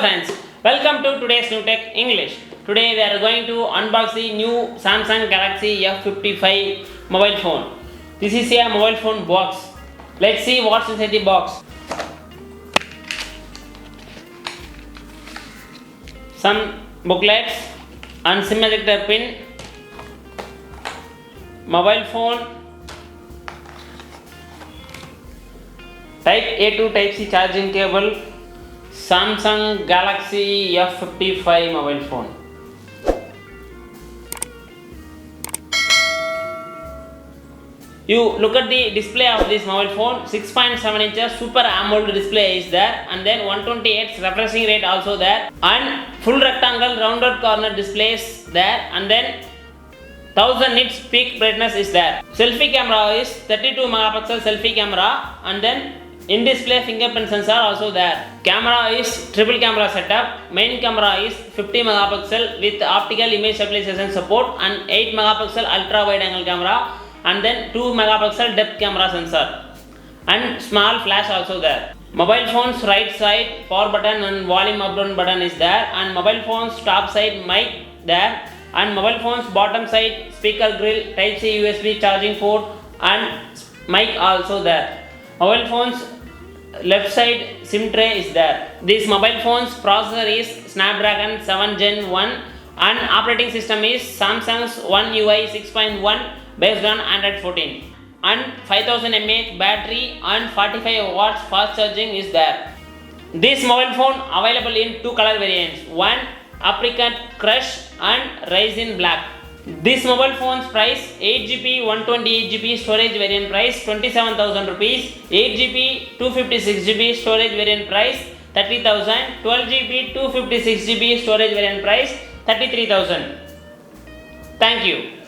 friends, welcome to today's New Tech English. Today we are going to unbox the new Samsung Galaxy F55 mobile phone. This is a mobile phone box. Let's see what's inside the box. Some booklets and SIM ejector pin, mobile phone, Type A to Type C charging cable, Samsung Galaxy F55 mobile phone. You look at the display of this mobile phone, 6.7 inches Super AMOLED display is there, and then 128 refreshing rate also there, and full rectangle rounded corner displays there, and then 1000 nits peak brightness is there. Selfie camera is 32 megapixel selfie camera, and then in display fingerprint sensor also there. Camera is triple camera setup. Main camera is 50 megapixel with optical image stabilization support and 8 megapixel ultra wide angle camera, and then 2 megapixel depth camera sensor and small flash also there. Mobile phone's right side power button and volume up down button is there, and mobile phone's top side mic there, and mobile phone's bottom side speaker grill, Type C USB charging port and mic also there. Mobile phone's left side SIM tray is there. This mobile phone's processor is Snapdragon 7 Gen 1 and operating system is Samsung's One UI 6.1 based on Android 14, and 5000 mAh battery and 45 watts fast charging is there. This mobile phone available in two color variants, one apricot crush and raisin black. This mobile phone's price 8GB 128GB storage variant price 27,000 rupees, 8GB 256GB storage variant price 30,000, 12GB 256GB storage variant price 33,000. Thank you.